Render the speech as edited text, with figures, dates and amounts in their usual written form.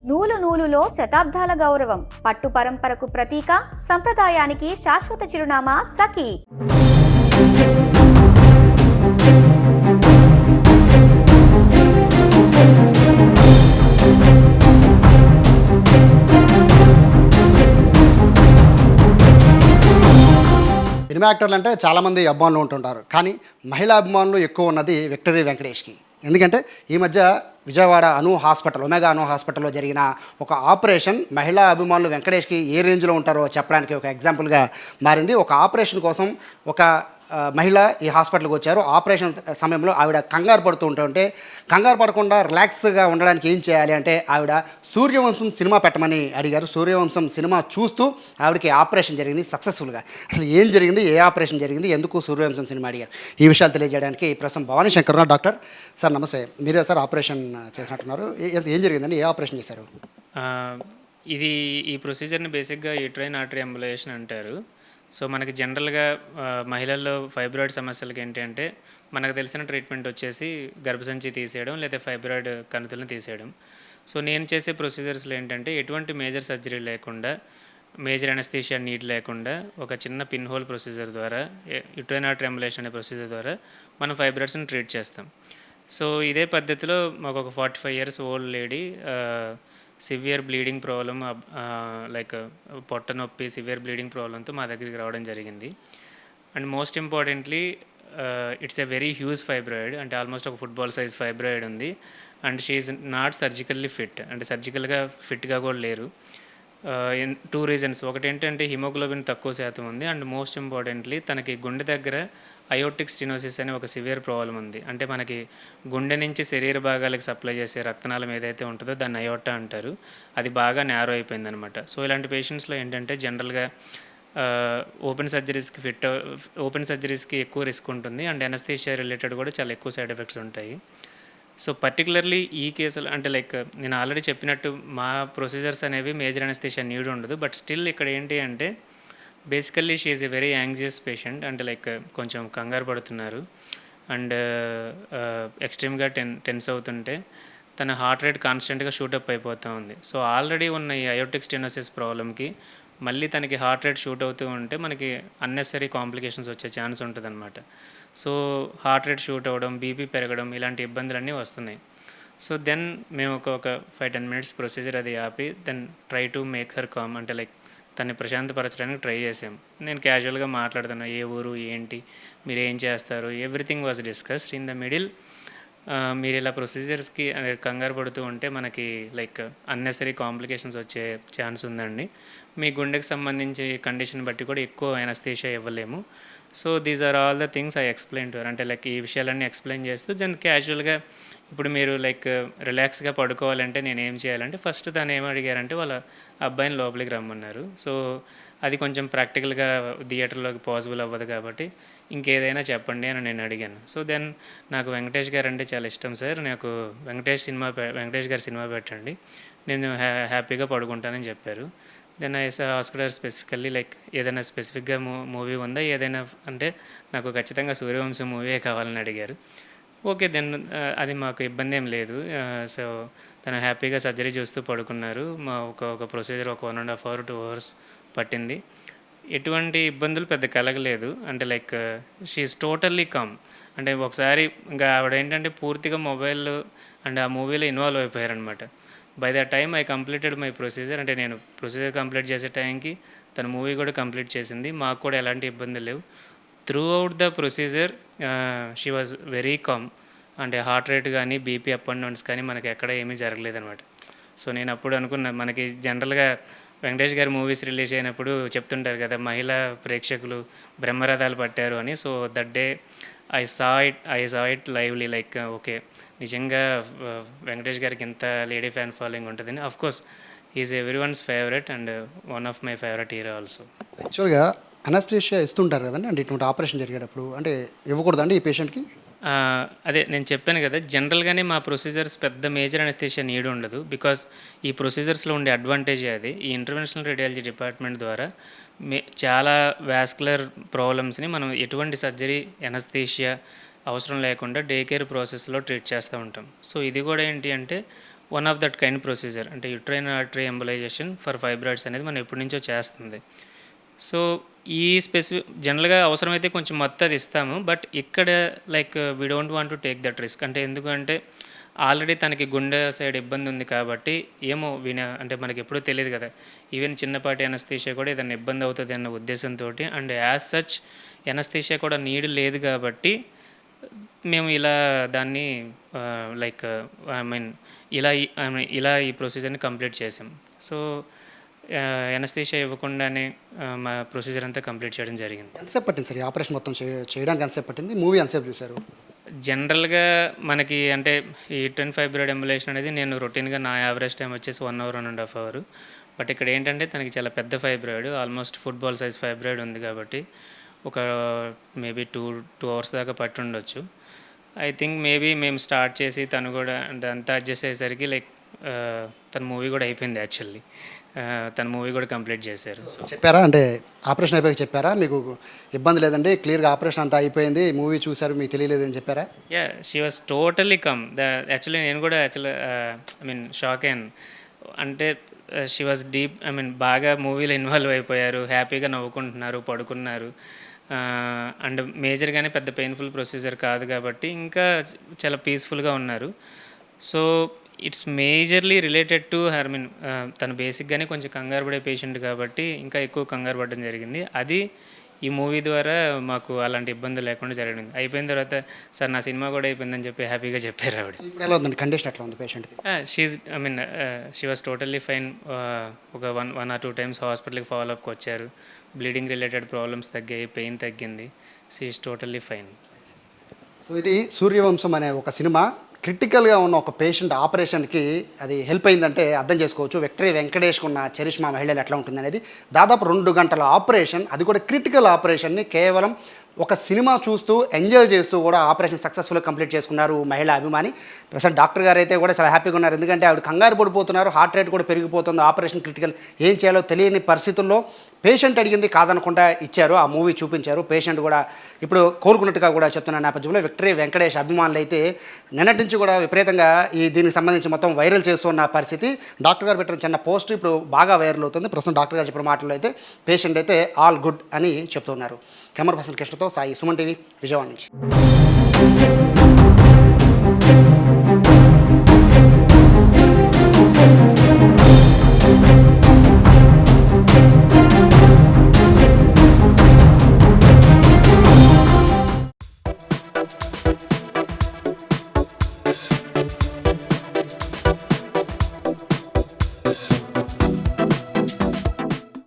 నూలు నూలులో శతాబ్దాల గౌరవం, పట్టు పరంపరకు ప్రతీక, సంప్రదాయానికి శాశ్వత చిరునామా సఖీ. సినిమా యాక్టర్లు అంటే చాలామంది అభిమానులు ఉంటుంటారు, కానీ మహిళా అభిమానులు ఎక్కువ ఉన్నది విక్టరీ వెంకటేష్కి. ఎందుకంటే ఈ మధ్య విజయవాడ ఒమేగా అను హాస్పిటల్లో జరిగిన ఒక ఆపరేషన్ మహిళా అభిమానులు వెంకటేష్కి ఏ రేంజ్లో ఉంటారో చెప్పడానికి ఒక ఎగ్జాంపుల్గా మారింది. ఒక ఆపరేషన్ కోసం ఒక మహిళ ఈ హాస్పిటల్కి వచ్చారు. ఆపరేషన్ సమయంలో ఆవిడ కంగారు పడుతూ ఉంటుంటే, కంగారు పడకుండా రిలాక్స్గా ఉండడానికి ఏం చేయాలి అంటే ఆవిడ సూర్యవంశం సినిమా పెట్టమని అడిగారు. సూర్యవంశం సినిమా చూస్తూ ఆవిడకి ఆపరేషన్ జరిగింది సక్సెస్ఫుల్గా. అసలు ఏం జరిగింది, ఏ ఆపరేషన్ జరిగింది, ఎందుకు సూర్యవంశం సినిమా అడిగారు, ఈ విషయాలు తెలియజేయడానికి ప్రస్తుతం భవానీ శంకర్ డాక్టర్. సార్ నమస్తే. మీరే సార్ ఆపరేషన్ చేసినట్టున్నారు. ఏం జరిగిందండి, ఏ ఆపరేషన్ చేశారు? ఈ ప్రొసీజర్ని బేసిక్గా యూట్రైన్ ఆర్టరీ ఎంబులేషన్ అంటారు. సో మనకి జనరల్గా మహిళల్లో ఫైబ్రాయిడ్ సమస్యలకి ఏంటి అంటే మనకు తెలిసిన ట్రీట్మెంట్ వచ్చేసి గర్భసంచి తీసేయడం లేదా ఫైబ్రాయిడ్ కణుతులను తీసేయడం. సో నేను చేసే ప్రొసీజర్స్లో ఏంటంటే ఎటువంటి మేజర్ సర్జరీ లేకుండా, మేజర్ అనస్థీషియా నీడ్ లేకుండా ఒక చిన్న పిన్ హోల్ ప్రొసీజర్ ద్వారా, యూట్రైన్ ఆర్టరీ ఎంబులేషన్ అనే ప్రొసీజర్ ద్వారా మనం ఫైబ్రాయిడ్స్ని ట్రీట్ చేస్తాం. సో ఇదే పద్ధతిలో మాకు ఒక 45 years old lady severe bleeding problem, like పొట్ట నొప్పి, సివియర్ బ్లీడింగ్ ప్రాబ్లంతో మా దగ్గరికి రావడం జరిగింది. And most importantly it's a very huge fibroid, అంటే ఆల్మోస్ట్ ఒక ఫుట్బాల్ సైజ్ ఫైబ్రాయిడ్ ఉంది. And she is not surgically fit, అంటే సర్జికల్గా ఫిట్గా కూడా లేరు. 2 reasons. ఒకటి ఏంటంటే హిమోగ్లోబిన్ తక్కువ శాతం ఉంది. అండ్ మోస్ట్ ఇంపార్టెంట్లీ తనకి గుండె దగ్గర అయోటిక్ స్టెనోసిస్ అనే ఒక సివియర్ ప్రాబ్లం ఉంది. అంటే మనకి గుండె నుంచి శరీర భాగాలకు సప్లై చేసే రక్తనాళం ఏదైతే ఉంటుందో దాన్ని అయోటా అంటారు. అది బాగా నేరో అయిపోయింది అనమాట. సో ఇలాంటి పేషెంట్స్లో ఏంటంటే జనరల్గా ఓపెన్ సర్జరీస్కి ఎక్కువ రిస్క్ ఉంటుంది. అండ్ ఎనస్థీషియా రిలేటెడ్ కూడా చాలా ఎక్కువ సైడ్ ఎఫెక్ట్స్ ఉంటాయి. సో పర్టికులర్లీ ఈ కేసులు అంటే లైక్ నేను ఆల్రెడీ చెప్పినట్టు మా ప్రొసీజర్స్ అనేవి మేజర్ అనస్థీషియా నీడ్ ఉండదు. బట్ స్టిల్ ఇక్కడ ఏంటి అంటే basically she is a very anxious patient. అంటే లైక్ కొంచెం కంగారు పడుతున్నారు అండ్ ఎక్స్ట్రీమ్గా టెన్స్ అవుతుంటే తన హార్ట్ రేట్ కాన్స్టెంట్గా షూటప్ అయిపోతూ ఉంది. సో ఆల్రెడీ ఉన్న ఈ అయోటిక్ స్టెనోసిస్ ప్రాబ్లమ్కి మళ్ళీ తనకి హార్ట్ రేట్ షూట్ అవుతూ ఉంటే మనకి అన్నెసరీ కాంప్లికేషన్స్ వచ్చే ఛాన్స్ ఉంటుంది అనమాట. సో హార్ట్ రేట్ షూట్ అవ్వడం, బీపీ పెరగడం, ఇలాంటి ఇబ్బందులన్నీ వస్తున్నాయి. సో దెన్ మేము ఒక 5-10 minutes ప్రొసీజర్ అది ఆపి then try to make her calm, అంటే లైక్ తన్ని ప్రశాంతపరచడానికి ట్రై చేసాం. నేను క్యాజువల్గా మాట్లాడుతున్నా, ఏ ఊరు ఏంటి, మీరు ఏం చేస్తారు, everything was discussed. In the middle మీరు ఇలా ప్రొసీజర్స్కి కంగారు పడుతూ ఉంటే మనకి లైక్ అన్నెసరీ కాంప్లికేషన్స్ వచ్చే ఛాన్స్ ఉందండి. మీ గుండెకి సంబంధించి కండిషన్ బట్టి కూడా ఎక్కువ అనస్థీషియా ఇవ్వలేము. So these are all the things I explain to her. అంటే లైక్ ఈ విషయాలన్నీ ఎక్స్ప్లెయిన్ చేస్తూ దెన్ క్యాజువల్గా ఇప్పుడు మీరు లైక్ రిలాక్స్గా పడుకోవాలంటే నేను ఏం చేయాలంటే ఫస్ట్ తను ఏం అడిగారంటే వాళ్ళ అబ్బాయిని లోపలికి రమ్మన్నారు. సో అది కొంచెం ప్రాక్టికల్గా థియేటర్లోకి పాసిబుల్ అవ్వదు కాబట్టి ఇంకేదైనా చెప్పండి అని నేను అడిగాను. సో దెన్ నాకు వెంకటేష్ గారు అంటే చాలా ఇష్టం సార్, నాకు వెంకటేష్ గారి సినిమా పెట్టండి, నేను హ్యాపీగా పడుకుంటానని చెప్పారు. Then I asked her specifically like ఏదైనా స్పెసిఫిక్గా మూవీ ఉందా, ఏదైనా అంటే నాకు ఖచ్చితంగా సూర్యవంశం మూవీ కావాలని అడిగారు. ఓకే దెన్ అది మాకు ఇబ్బంది ఏం లేదు. సో తను హ్యాపీగా సర్జరీ చూస్తూ పడుకున్నారు. మా ఒక ప్రొసీజర్ ఒక 1.5 hours 2 hours పట్టింది. ఎటువంటి ఇబ్బందులు పెద్ద కలగలేదు. అంటే లైక్ షీఈస్ టోటల్లీ కామ్. అంటే ఒకసారి ఇంకా ఆవిడ ఏంటంటే పూర్తిగా మొబైల్ అండ్ ఆ మూవీలో ఇన్వాల్వ్ అయిపోయారనమాట. By the time I completed my procedure, అంటే నేను ప్రొసీజర్ కంప్లీట్ చేసే టైంకి తన మూవీ కూడా కంప్లీట్ చేసింది. మాకు కూడా ఎలాంటి ఇబ్బందులు లేవు. Through out the procedure she was very calm. అంటే హార్ట్ రేట్ కానీ, బీపీ అప్ అండ్ డౌన్స్ కానీ మనకి ఎక్కడ ఏమీ జరగలేదనమాట. సో నేను అప్పుడు అనుకున్నా, మనకి జనరల్గా వెంకటేష్ గారి మూవీస్ రిలీజ్ అయినప్పుడు చెప్తుంటారు కదా మహిళా ప్రేక్షకులు బ్రహ్మరథాలు పట్టారు అని. So that day I saw it lively like okay నిజంగా వెంకటేష్ గారికి ఇంత లేడీ ఫ్యాన్ ఫాలోయింగ్ ఉంటుందని. Of course is everyone's favourite and one of my favourite hero also. యాక్చువల్గా అనస్థీషియా ఇస్తుంటారు కదండి, అంటే ఇటువంటి ఆపరేషన్ జరిగేటప్పుడు అంటే ఇవ్వకూడదండి ఈ పేషెంట్కి? అదే నేను చెప్పాను కదా, జనరల్గానే మా ప్రొసీజర్స్ పెద్ద మేజర్ అనస్థీషియా నీడ్ ఉండదు. బికాస్ ఈ ప్రొసీజర్స్లో ఉండే అడ్వాంటేజ్ అది, ఈ ఇంటర్వెన్షనల్ రేడియాలజీ డిపార్ట్మెంట్ ద్వారా చాలా వాస్కులర్ ప్రాబ్లమ్స్ని మనం ఎటువంటి సర్జరీ, అనస్థీషియా అవసరం లేకుండా డే కేర్ ప్రాసెస్లో ట్రీట్ చేస్తూ ఉంటాం. సో ఇది కూడా ఏంటి అంటే one of that kind procedure. అంటే uterine artery embolization for fibroids అనేది మనం ఎప్పటి నుంచో చేస్తుంది. సో ఈ జనరల్గా అవసరమైతే కొంచెం మొత్తం అది ఇస్తాము. బట్ ఇక్కడ like we don't want to take that risk. అంటే ఎందుకంటే ఆల్రెడీ తనకి గుండె సైడ్ ఇబ్బంది ఉంది కాబట్టి ఏమో అంటే మనకి ఎప్పుడూ తెలియదు కదా, ఈవెన్ చిన్నపాటి ఎనస్థీషియా కూడా ఏదైనా ఇబ్బంది అవుతుంది అన్న ఉద్దేశంతో అండ్ యాజ్ సచ్ ఎనస్థీషియా కూడా నీడ్ లేదు కాబట్టి మేము ఇలా దాన్ని లైక్ ఇలా ఈ ప్రొసీజర్ని కంప్లీట్ చేసాం. సో ఎనస్థీషియా ఇవ్వకుండానే మా ప్రొసీజర్ అంతా కంప్లీట్ చేయడం జరిగింది. ఎంతసేపు పట్టింది సార్ ఈ ఆపరేషన్ మొత్తం చేయడానికి? ఎంతసేపు పట్టింది? మూవీ ఎంతసేపు చూశారు? జనరల్గా మనకి అంటే ఈ యుట్రైన్ ఫైబ్రాయిడ్ ఎంబలేషన్ అనేది నేను రొటీన్గా నా యావరేజ్ టైం వచ్చేసి 1 hour 1.5 hours. బట్ ఇక్కడ ఏంటంటే తనకి చాలా పెద్ద fibroid, almost football size fibroid ఉంది కాబట్టి ఒక మేబీ 2 hours దాకా పట్టి ఉండొచ్చు. ఐ థింక్ మేబీ మేము స్టార్ట్ చేసి తను కూడా అంతా అడ్జస్ట్ అయ్యేసరికి లైక్ తన మూవీ కూడా అయిపోయింది. యాక్చువల్లీ తన మూవీ కూడా కంప్లీట్ చేశారు. సో చెప్పారా అంటే ఆపరేషన్ అయిపోయాక చెప్పారా మీకు ఇబ్బంది లేదండి, క్లియర్గా ఆపరేషన్ అంతా అయిపోయింది, మూవీ చూసారు, మీకు తెలియలేదని చెప్పారా? Yeah, she was totally come. Actually నేను కూడా షాక్ అయ్యాను. అంటే షీ వాజ్ డీప్, బాగా మూవీలో ఇన్వాల్వ్ అయిపోయారు, హ్యాపీగా నవ్వుకుంటున్నారు, పడుకున్నారు. అండ్ మేజర్గానే పెద్ద పెయిన్ఫుల్ ప్రొసీజర్ కాదు కాబట్టి ఇంకా చాలా పీస్ఫుల్గా ఉన్నారు. So it's majorly related to తను బేసిక్గానే కొంచెం కంగారు పడే పేషెంట్ కాబట్టి ఇంకా ఎక్కువ కంగారు పడడం జరిగింది. అది ఈ మూవీ ద్వారా మాకు అలాంటి ఇబ్బంది లేకుండా జరిగింది. అయిపోయిన తర్వాత సార్ నా సినిమా కూడా అయిపోయిందని చెప్పి హ్యాపీగా చెప్పారు ఆవిడ. ఇప్పుడు ఎలా ఉందండి కండిషన్? ఎట్లా ఉంది పేషెంట్ది? She was totally fine. ఒక 1 or 2 times హాస్పిటల్కి ఫాలోఅప్కి వచ్చారు. బ్లీడింగ్ రిలేటెడ్ ప్రాబ్లమ్స్ తగ్గాయి, పెయిన్ తగ్గింది. She is totally fine. So ఇది సూర్యవంశం అనే ఒక సినిమా క్రిటికల్గా ఉన్న ఒక పేషెంట్ ఆపరేషన్కి అది హెల్ప్ అయిందంటే అర్థం చేసుకోవచ్చు. విక్టరీ వెంకటేష్కి ఉన్న చరిష్మా మహిళలు ఎట్లా ఉంటుంది అనేది. దాదాపు 2 గంటల ఆపరేషన్, అది కూడా క్రిటికల్ ఆపరేషన్ని కేవలం ఒక సినిమా చూస్తూ ఎంజాయ్ చేస్తూ కూడా ఆపరేషన్ సక్సెస్ఫుల్గా కంప్లీట్ చేసుకున్నారు మహిళా అభిమాని. ప్రస్తుతం డాక్టర్ గారు అయితే కూడా చాలా హ్యాపీగా ఉన్నారు. ఎందుకంటే ఆవిడ కంగారు పడిపోతున్నారు, హార్ట్ రేట్ కూడా పెరిగిపోతుంది, ఆపరేషన్ క్రిటికల్, ఏం చేయాలో తెలియని పరిస్థితుల్లో పేషెంట్ అడిగింది కాదనకుండా ఇచ్చారు, ఆ మూవీ చూపించారు. పేషెంట్ కూడా ఇప్పుడు కోలుకున్నట్టుగా కూడా చెప్తున్న నేపథ్యంలో విక్టరీ వెంకటేష్ అభిమానులు అయితే నిన్నటి నుంచి కూడా విపరీతంగా దీనికి సంబంధించి మొత్తం వైరల్ చేస్తున్న పరిస్థితి. డాక్టర్ గారు పెట్టిన చిన్న పోస్ట్ ఇప్పుడు బాగా వైరల్ అవుతుంది. ప్రస్తుతం డాక్టర్ గారు చెప్పిన మాటల్లో అయితే పేషెంట్ అయితే ఆల్ గుడ్ అని చెప్తున్నారు. కెమెరా పర్సన్ కృష్ణతో సాయి, సుమన్ టీవీ, విజయవాడ నుంచి.